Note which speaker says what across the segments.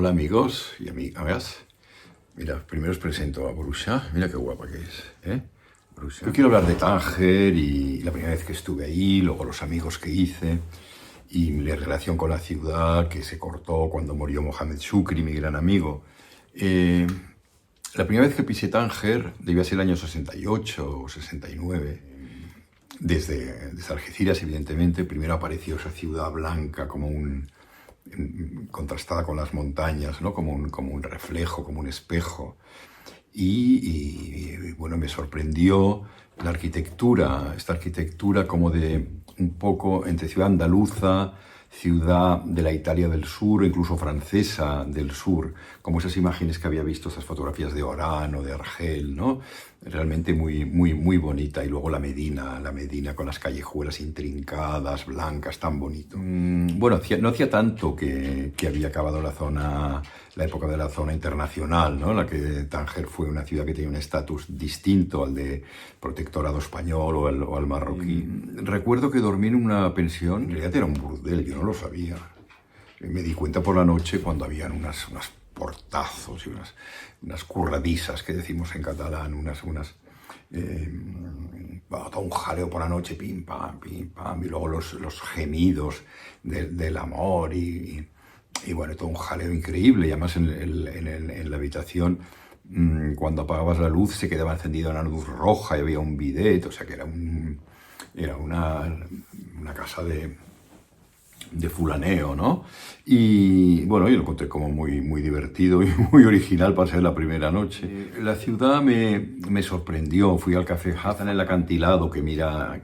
Speaker 1: Hola amigos y amigas. Mira, primero os presento a Borussia. Mira qué guapa que es, ¿eh? Borussia. Yo quiero hablar de Tánger y la primera vez que estuve ahí, luego los amigos que hice y mi relación con la ciudad que se cortó cuando murió Mohamed Shukri, mi gran amigo. La primera vez que pisé Tánger debía ser el año 68 o 69. Desde Algeciras, evidentemente, primero apareció esa ciudad blanca como contrastada con las montañas, ¿no? como un reflejo, como un espejo. Bueno, me sorprendió la arquitectura, esta arquitectura como de un poco entre ciudad andaluza, ciudad de la Italia del sur, incluso francesa del sur, como esas imágenes que había visto, esas fotografías de Orán o de Argel, ¿no? Realmente muy bonita. Y luego la Medina con las callejuelas intrincadas, blancas, tan bonito. Bueno, no hacía tanto que había acabado la época de la zona internacional, ¿no? La que Tánger fue una ciudad que tenía un estatus distinto al de protectorado español o al marroquí. Recuerdo que dormí en una pensión, en realidad era un burdel, yo no lo sabía. Me di cuenta por la noche cuando habían unas portazos y unas curradisas que decimos en catalán, todo un jaleo por la noche, pim pam, y luego los gemidos del amor y bueno, todo un jaleo increíble. Y además en la habitación, cuando apagabas la luz, se quedaba encendida una luz roja y había un bidet, o sea que era una casa de fulaneo, ¿no? Y bueno, yo lo encontré como muy divertido y muy original para ser la primera noche. La ciudad me sorprendió. Fui al Café Hazan, en el acantilado que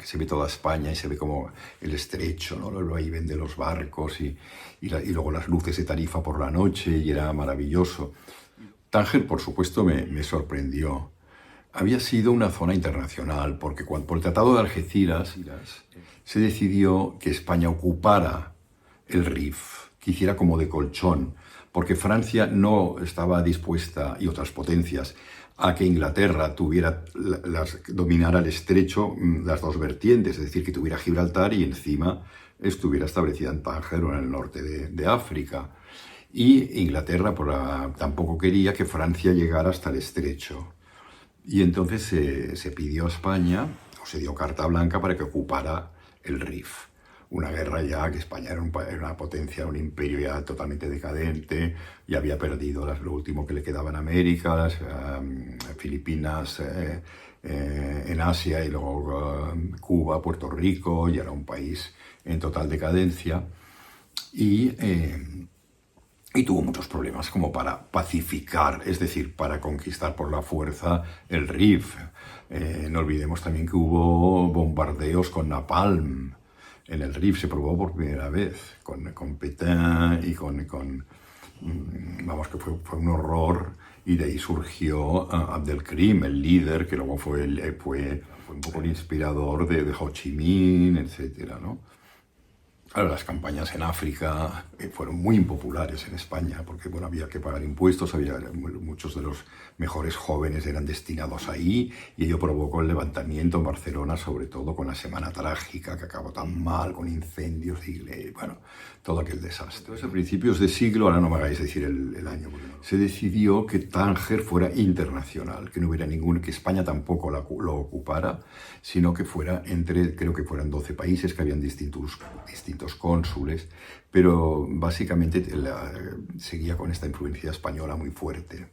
Speaker 1: se ve toda España y se ve como el estrecho, ¿no? Lo ahí ven de los barcos y luego las luces de Tarifa por la noche y era maravilloso. Tánger, por supuesto, me sorprendió. Había sido una zona internacional porque por el Tratado de Algeciras se decidió que España ocupara el Rif, que hiciera como de colchón, porque Francia no estaba dispuesta, y otras potencias, a que Inglaterra dominara el estrecho, las dos vertientes, es decir, que tuviera Gibraltar y encima estuviera establecida en Tánger o en el norte de África. Y Inglaterra tampoco quería que Francia llegara hasta el estrecho. Y entonces se pidió a España, o se dio carta blanca para que ocupara el Rif. Una guerra ya que España era una potencia, un imperio ya totalmente decadente, y había perdido lo último que le quedaba en América, las Filipinas en Asia, y luego Cuba, Puerto Rico, y era un país en total decadencia. Y tuvo muchos problemas como para pacificar, es decir, para conquistar por la fuerza el Rif. No olvidemos también que hubo bombardeos con napalm. En el Rif se probó por primera vez con Pétain y vamos, que fue un horror, y de ahí surgió Abdelkrim, el líder, que luego fue un poco el inspirador de Ho Chi Minh, etcétera, ¿no? Claro, las campañas en África fueron muy impopulares en España porque bueno, había que pagar impuestos, muchos de los mejores jóvenes eran destinados ahí, y ello provocó el levantamiento en Barcelona, sobre todo con la Semana Trágica, que acabó tan mal, con incendios y bueno, todo aquel desastre. Entonces, a principios de siglo, ahora no me hagáis decir el año, se decidió que Tánger fuera internacional, que no hubiera que España tampoco lo ocupara, sino que fuera creo que fueran 12 países, que habían distintos cónsules, pero básicamente seguía con esta influencia española muy fuerte.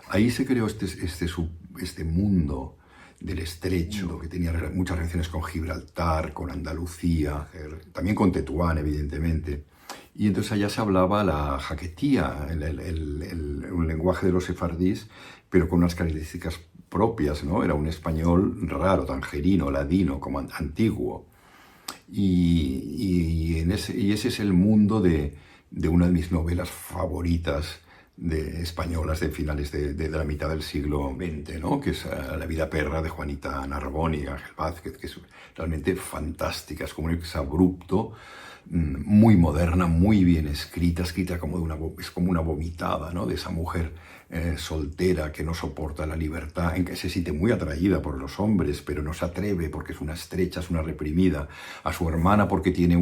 Speaker 1: Ahí se creó este mundo del estrecho, que tenía muchas relaciones con Gibraltar, con Andalucía, también con Tetuán, evidentemente. Y entonces allá se hablaba la jaquetía, un lenguaje de los sefardíes, pero con unas características propias, ¿no? Era un español raro, tangerino, ladino, como antiguo. Y ese es el mundo de una de mis novelas favoritas españolas de finales de la mitad del siglo XX, ¿no? Que es La vida perra, de Juanita Narbón y Ángel Vázquez, que es realmente fantástica, es como un exabrupto, muy moderna, muy bien escrita como es como una vomitada, ¿no? De esa mujer soltera que no soporta la libertad, en que se siente muy atraída por los hombres, pero no se atreve porque es una estrecha, es una reprimida, a su hermana porque tiene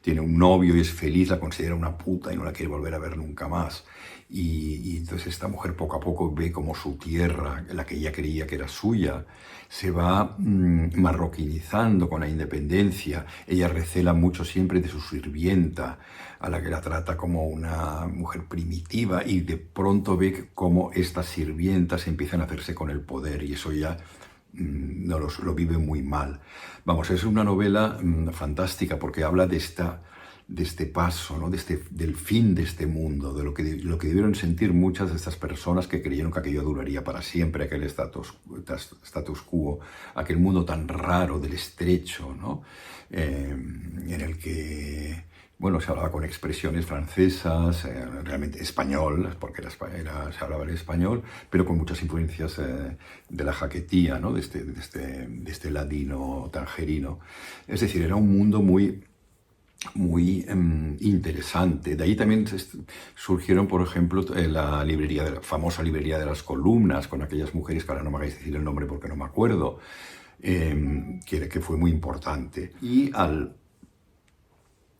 Speaker 1: tiene un novio y es feliz, la considera una puta y no la quiere volver a ver nunca más. Y entonces esta mujer poco a poco ve como su tierra, la que ella creía que era suya, se va marroquinizando con la independencia. Ella recela mucho siempre de su sirvienta, a la que la trata como una mujer primitiva, y de pronto ve cómo estas sirvientas empiezan a hacerse con el poder, y eso ya no lo vive muy mal. Vamos, es una novela fantástica porque habla de este paso, ¿no? Del fin de este mundo, de lo que debieron sentir muchas de estas personas que creyeron que aquello duraría para siempre, aquel status quo, aquel mundo tan raro del estrecho, ¿no? En el que, bueno, se hablaba con expresiones francesas, realmente español, porque se hablaba el español, pero con muchas influencias de la jaquetía, ¿no? de este ladino tangerino. Es decir, era un mundo muy interesante. De ahí también surgieron, por ejemplo, la famosa librería de las columnas, con aquellas mujeres que ahora no me hagáis decir el nombre porque no me acuerdo, que fue muy importante. Y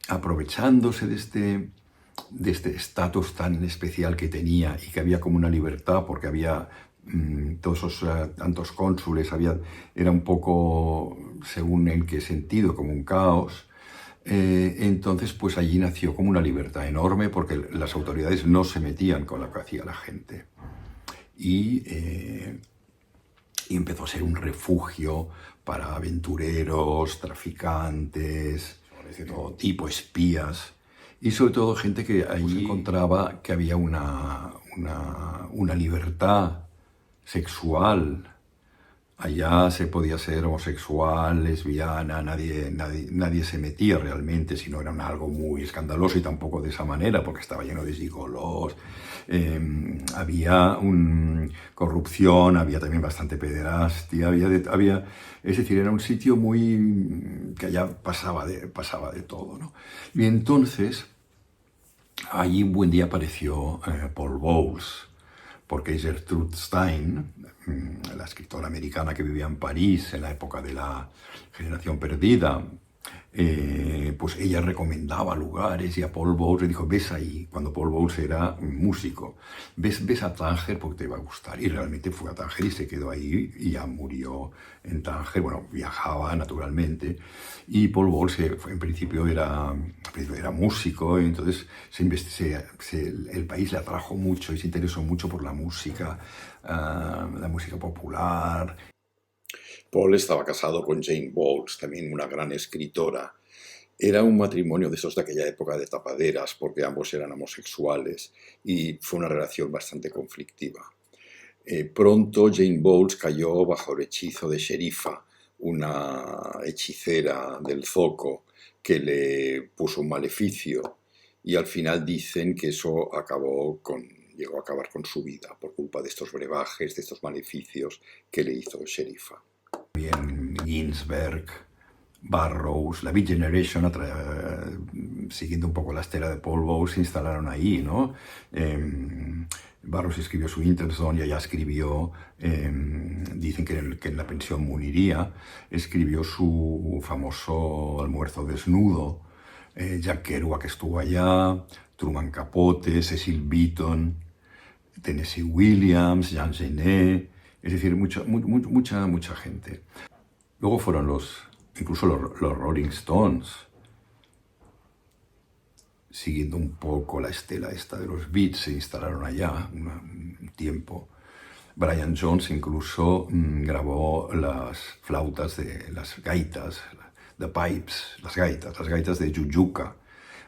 Speaker 1: aprovechándose de este estatus tan especial que tenía, y que había como una libertad, porque había todos esos tantos cónsules, era un poco, según en qué sentido, como un caos. Entonces, pues allí nació como una libertad enorme, porque las autoridades no se metían con lo que hacía la gente. Y empezó a ser un refugio para aventureros, traficantes, de todo tipo, espías, y sobre todo gente que allí encontraba que había una libertad sexual. Allá se podía ser homosexual, lesbiana, nadie se metía realmente, si no era algo muy escandaloso, y tampoco de esa manera, porque estaba lleno de gigolos. Había corrupción, había también bastante pederastia, es decir, era un sitio que allá pasaba de todo, ¿no? Y entonces, allí un buen día apareció Paul Bowles, porque Gertrude Stein, la escritora americana que vivía en París en la época de la generación perdida, pues ella recomendaba lugares, y a Paul Bowles le dijo: ves ahí, cuando Paul Bowles era músico, ves a Tánger porque te va a gustar. Y realmente fue a Tánger y se quedó ahí, y ya murió en Tánger. Bueno, viajaba naturalmente, y Paul Bowles en principio era músico, y entonces el país le atrajo mucho y se interesó mucho por la música popular. Paul estaba casado con Jane Bowles, también una gran escritora. Era un matrimonio de esos de aquella época de tapaderas, porque ambos eran homosexuales, y fue una relación bastante conflictiva. Pronto Jane Bowles cayó bajo el hechizo de Sherifa, una hechicera del Zoco, que le puso un maleficio, y al final dicen que eso llegó a acabar con su vida por culpa de estos brebajes, de estos maleficios que le hizo Sherifa. Bien, Ginsberg, Burroughs, la Beat Generation, siguiendo un poco la estela de Paul Bowles, se instalaron ahí, ¿no? Burroughs escribió su Interzone, y allá escribió, dicen que en la pensión muniría, escribió su famoso Almuerzo desnudo. Jack Kerouac estuvo allá, Truman Capote, Cecil Beaton, Tennessee Williams, Jean Genet, es decir, mucha gente. Luego fueron incluso los Rolling Stones, siguiendo un poco la estela esta de los Beats, se instalaron allá un tiempo. Brian Jones incluso grabó las flautas de las gaitas, the pipes, las gaitas de Juyuca,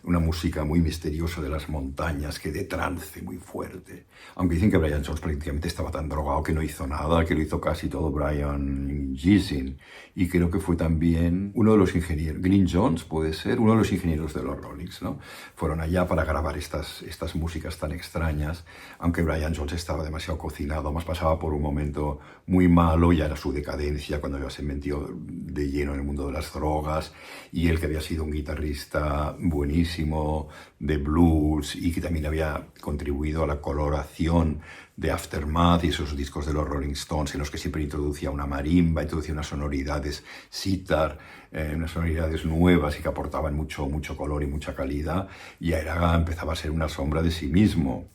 Speaker 1: una música muy misteriosa de las montañas, que de trance muy fuerte. Aunque dicen que Brian Jones prácticamente estaba tan drogado que no hizo nada, que lo hizo casi todo Brian Gysin. Y creo que fue también uno de los ingenieros, Glyn Johns puede ser, uno de los ingenieros de los Rollings, ¿no? Fueron allá para grabar estas músicas tan extrañas, aunque Brian Jones estaba demasiado cocinado, más pasaba por un momento muy malo, ya era su decadencia, cuando ya se metió de lleno en el mundo de las drogas, y él, que había sido un guitarrista buenísimo, buenísimo de blues y que también había contribuido a la coloración de Aftermath y esos discos de los Rolling Stones en los que siempre introducía una marimba, introducía unas sonoridades sitar, unas sonoridades nuevas y que aportaban mucho color y mucha calidad, y Aeraga empezaba a ser una sombra de sí mismo.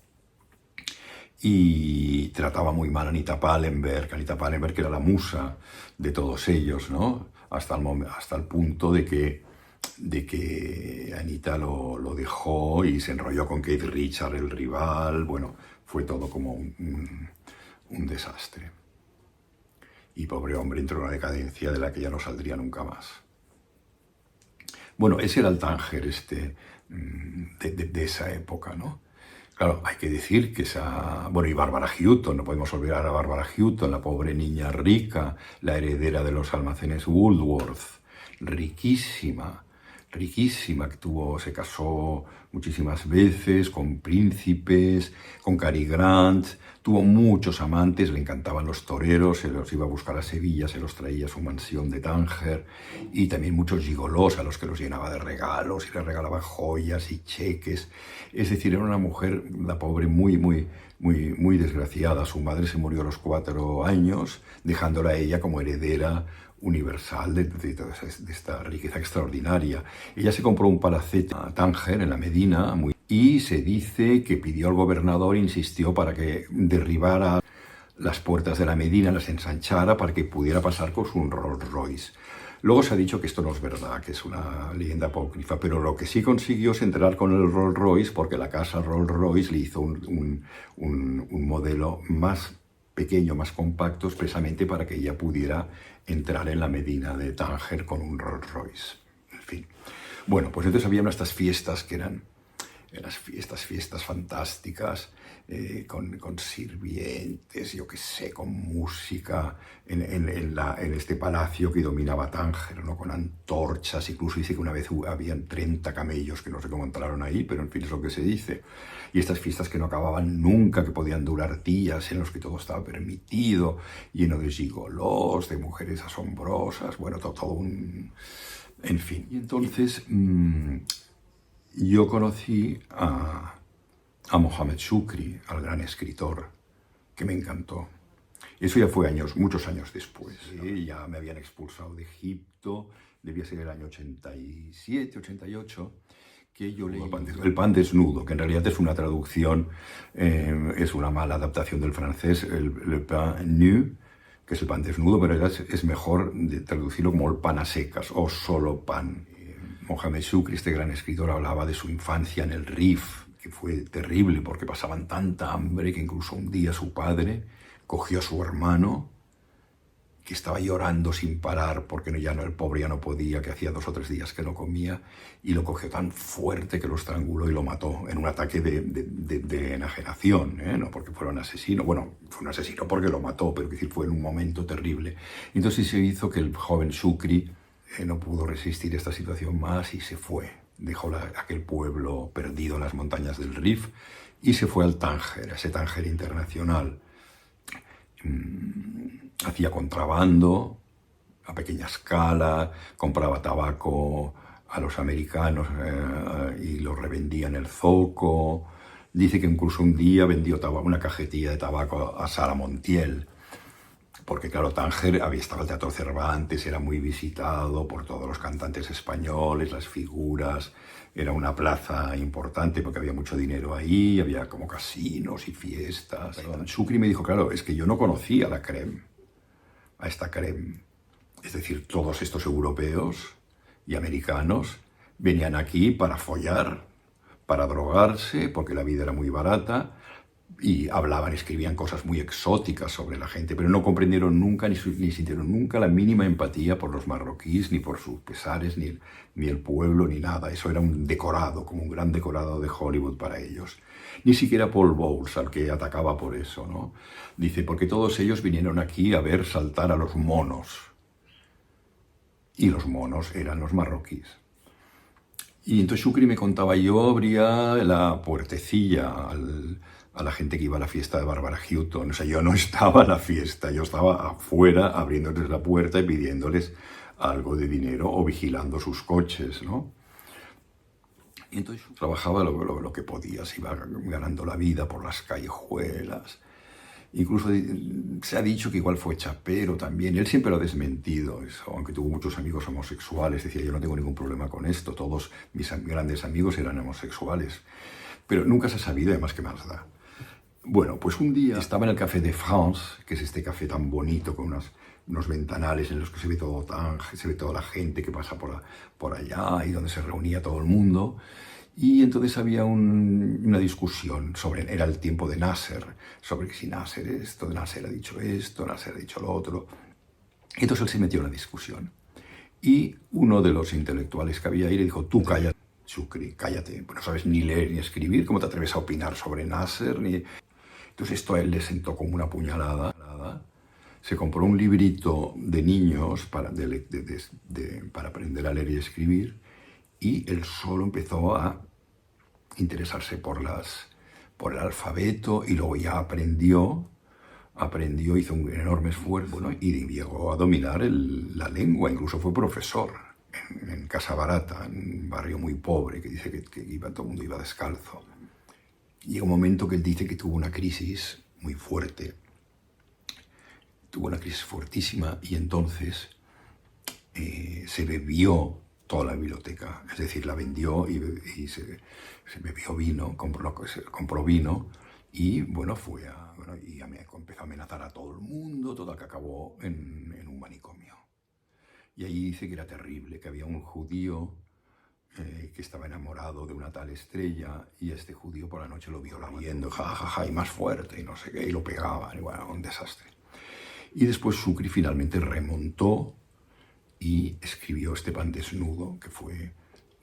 Speaker 1: Y trataba muy mal a Anita Pallenberg, que era la musa de todos ellos, ¿no? Hasta el punto de que Anita lo dejó y se enrolló con Keith Richards, el rival. Bueno, fue todo como un desastre. Y pobre hombre entró en una decadencia de la que ya no saldría nunca más. Bueno, ese era el Tánger de esa época, ¿no? Claro, hay que decir que bueno, y Barbara Hutton, no podemos olvidar a Barbara Hutton, la pobre niña rica, la heredera de los almacenes Woolworth, riquísima, riquísima, que se casó muchísimas veces con príncipes, con Cary Grant, tuvo muchos amantes, le encantaban los toreros, se los iba a buscar a Sevilla, se los traía a su mansión de Tánger, y también muchos gigolós a los que los llenaba de regalos y les regalaba joyas y cheques. Es decir, era una mujer, la pobre, muy desgraciada. Su madre se murió a los 4 años, dejándola a ella como heredera universal de esta riqueza extraordinaria. Ella se compró un palacete a Tánger, en la Medina, y se dice que pidió al gobernador, insistió para que derribara las puertas de la Medina, las ensanchara para que pudiera pasar con su Rolls Royce. Luego se ha dicho que esto no es verdad, que es una leyenda apócrifa, pero lo que sí consiguió es entrar con el Rolls Royce, porque la casa Rolls Royce le hizo un modelo más pequeño, más compacto, expresamente para que ella pudiera entrar en la Medina de Tánger con un Rolls Royce. En fin. Bueno, pues entonces había estas fiestas que eran estas fiestas fantásticas, con sirvientes, yo qué sé, con música, en este palacio que dominaba Tánger, ¿no? Con antorchas. Incluso dice que una vez habían 30 camellos, que no sé cómo entraron ahí, pero en fin, es lo que se dice. Y estas fiestas que no acababan nunca, que podían durar días, en los que todo estaba permitido, lleno de gigolós, de mujeres asombrosas, bueno, todo un... En fin, y entonces... yo conocí a Mohamed Shukri, al gran escritor, que me encantó. Eso ya fue muchos años después, ¿no? Ya me habían expulsado de Egipto, debía ser el año 87, 88, que yo leí El pan desnudo, que en realidad es una traducción, es una mala adaptación del francés, le pain nu, que es el pan desnudo, pero es mejor traducirlo como el pan a secas o solo pan. Mohamed Shukri, este gran escritor, hablaba de su infancia en el Rif, que fue terrible porque pasaban tanta hambre que incluso un día su padre cogió a su hermano, que estaba llorando sin parar porque el pobre ya no podía, que hacía 2 o 3 días que no comía, y lo cogió tan fuerte que lo estranguló y lo mató en un ataque de enajenación, ¿eh? No porque fuera un asesino. Bueno, fue un asesino porque lo mató, pero fue en un momento terrible. Entonces se hizo que el joven Shukri no pudo resistir esta situación más y se fue. Dejó aquel pueblo perdido en las montañas del Rif y se fue al Tánger, a ese Tánger internacional. Hacía contrabando a pequeña escala, compraba tabaco a los americanos y lo revendía en el zoco. Dice que incluso un día vendió una cajetilla de tabaco a Sara Montiel. Porque claro, Tánger estaba el Teatro Cervantes, era muy visitado por todos los cantantes españoles, las figuras, era una plaza importante porque había mucho dinero ahí, había como casinos y fiestas. Shukri me dijo, claro, es que yo no conocía a esta crème. Es decir, todos estos europeos y americanos venían aquí para follar, para drogarse, porque la vida era muy barata, y hablaban, escribían cosas muy exóticas sobre la gente, pero no comprendieron nunca, ni sintieron nunca la mínima empatía por los marroquíes, ni por sus pesares, ni el pueblo, ni nada. Eso era un decorado, como un gran decorado de Hollywood para ellos. Ni siquiera Paul Bowles, al que atacaba por eso, ¿no? Dice, porque todos ellos vinieron aquí a ver saltar a los monos. Y los monos eran los marroquíes. Y entonces Shukri me contaba, yo abría la puertecilla a la gente que iba a la fiesta de Barbara Hutton. O sea, yo no estaba en la fiesta, yo estaba afuera abriéndoles la puerta y pidiéndoles algo de dinero o vigilando sus coches, ¿no? Y entonces trabajaba lo que podía, se iba ganando la vida por las callejuelas. Incluso se ha dicho que igual fue chapero también, y él siempre lo ha desmentido, eso, aunque tuvo muchos amigos homosexuales, decía, yo no tengo ningún problema con esto, todos mis grandes amigos eran homosexuales, pero nunca se ha sabido, además, qué más da. Bueno, pues un día estaba en el Café de France, que es este café tan bonito, con unos ventanales en los que se ve todo se ve toda la gente que pasa por allá y donde se reunía todo el mundo. Y entonces había una discusión sobre, era el tiempo de Nasser, sobre que si Nasser Nasser ha dicho esto, Nasser ha dicho lo otro. Y entonces él se metió en la discusión. Y uno de los intelectuales que había ahí le dijo, tú cállate, Shukri, cállate, pues no sabes ni leer ni escribir, ¿cómo te atreves a opinar sobre Nasser? Entonces esto a él le sentó como una puñalada. Se compró un librito de niños para aprender a leer y escribir, y él solo empezó a interesarse por el alfabeto, y luego ya aprendió, hizo un enorme esfuerzo, ¿no? Y llegó a dominar la lengua, incluso fue profesor en Casa Barata, en un barrio muy pobre, que dice que todo el mundo iba descalzo. Llega un momento que él dice que tuvo una crisis muy fuerte, tuvo una crisis fuertísima, y entonces se bebió toda la biblioteca, es decir, la vendió y se bebió vino, compró vino, y bueno, y empezó a amenazar a todo el mundo, todo que acabó en un manicomio. Y ahí dice que era terrible, que había un judío que estaba enamorado de una tal estrella, y este judío por la noche lo violaba viendo, jajaja, y más fuerte, y no sé qué, y lo pegaban, y bueno, un desastre. Y después Shukri finalmente remontó y escribió este Pan desnudo, que fue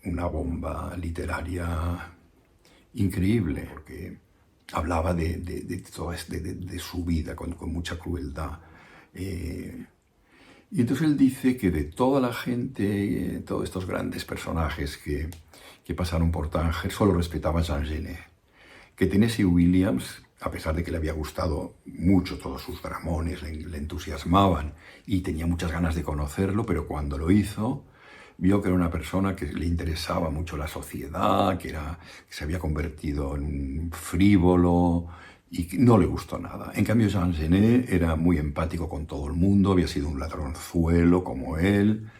Speaker 1: una bomba literaria increíble, porque hablaba de su vida con mucha crueldad. Y entonces él dice que de toda la gente, todos estos grandes personajes que pasaron por Tánger, solo respetaba a Jean Genet. Que Tennessee Williams, a pesar de que le había gustado mucho todos sus dramones, le entusiasmaban y tenía muchas ganas de conocerlo, pero cuando lo hizo, vio que era una persona que le interesaba mucho la sociedad, que se había convertido en un frívolo, y no le gustó nada. En cambio, Jean Genet era muy empático con todo el mundo, había sido un ladronzuelo como él.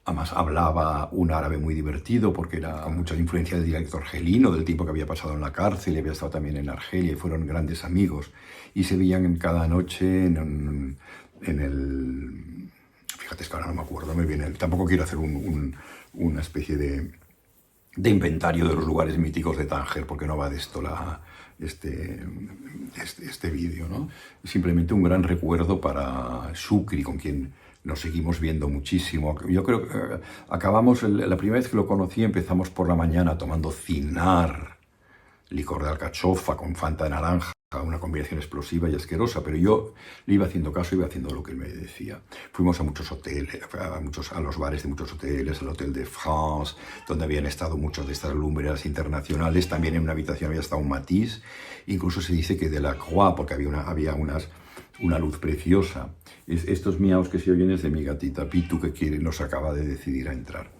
Speaker 1: Además, hablaba un árabe muy divertido, porque era con mucha influencia del dialecto argelino, del tiempo que había pasado en la cárcel, y había estado también en Argelia, y fueron grandes amigos. Y se veían cada noche en el... Fíjate, es que ahora no me acuerdo, me viene... Tampoco quiero hacer una especie de inventario de los lugares míticos de Tánger, porque no va de esto este vídeo, ¿no? Simplemente un gran recuerdo para Shukri, con quien nos seguimos viendo muchísimo. Yo creo que acabamos, la primera vez que lo conocí, empezamos por la mañana tomando cinar, licor de alcachofa con fanta de naranja, una combinación explosiva y asquerosa, pero yo le iba haciendo caso, iba haciendo lo que él me decía. Fuimos a muchos hoteles, a los bares de muchos hoteles, al Hotel de France, donde habían estado muchos de estas lumbreras internacionales. También en una habitación había estado un Matisse, incluso se dice que de la Croix, porque había una luz preciosa. Estos miaos que se oyen es de mi gatita Pitu, que nos acaba de decidir a entrar.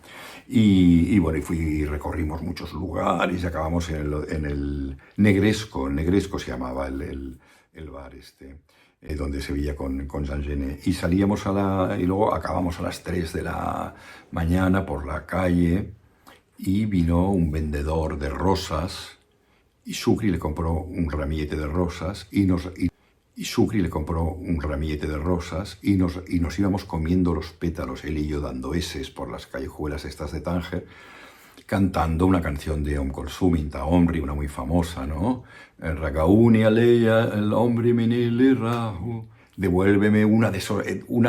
Speaker 1: Y bueno, y recorrimos muchos lugares y acabamos en el Negresco. El Negresco se llamaba el bar donde se veía con Jean Genet. Y salíamos y luego acabamos a las 3 de la mañana por la calle, y vino un vendedor de rosas, y Shukri le compró un ramillete de rosas, y nos íbamos comiendo los pétalos, él y yo, dando eses por las callejuelas estas de Tánger, cantando una canción de Kulthum, Inta Omri, una muy famosa, ¿no? Ragauni aleya, el hombre menile rahu. Devuélveme una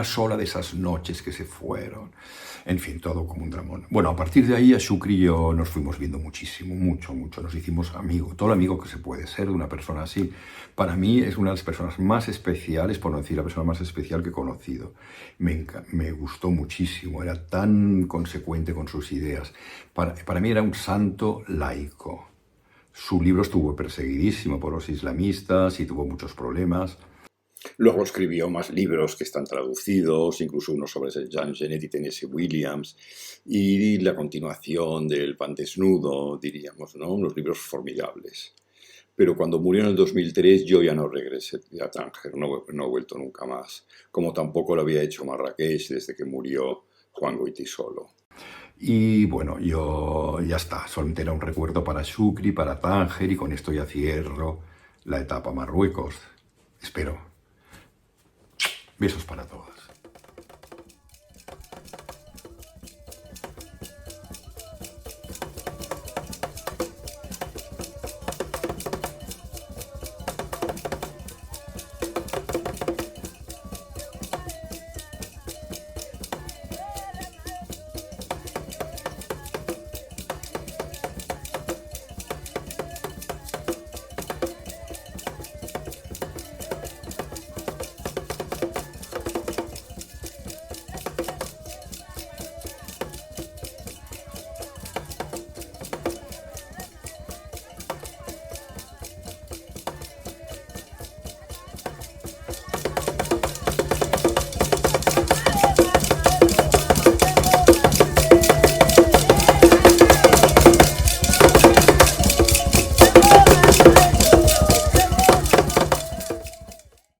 Speaker 1: sola de esas noches que se fueron. En fin, todo como un dramón. Bueno, a partir de ahí a Shukri y yo nos fuimos viendo muchísimo, mucho. Nos hicimos amigos, todo el amigo que se puede ser de una persona así. Para mí es una de las personas más especiales, por no decir la persona más especial que he conocido. Me gustó muchísimo, era tan consecuente con sus ideas. Para mí era un santo laico. Su libro estuvo perseguidísimo por los islamistas y tuvo muchos problemas.
Speaker 2: Luego escribió más libros que están traducidos, incluso uno sobre Jean Genet y Tennessee Williams, y la continuación del Pan Desnudo, diríamos, ¿no? Unos libros formidables. Pero cuando murió en el 2003 yo ya no regresé a Tánger, no he vuelto nunca más, como tampoco lo había hecho Marrakech desde que murió Juan Goytisolo.
Speaker 1: Y bueno, yo ya está, solamente era un recuerdo para Shukri, para Tánger, y con esto ya cierro la etapa Marruecos. Espero. Besos para todos.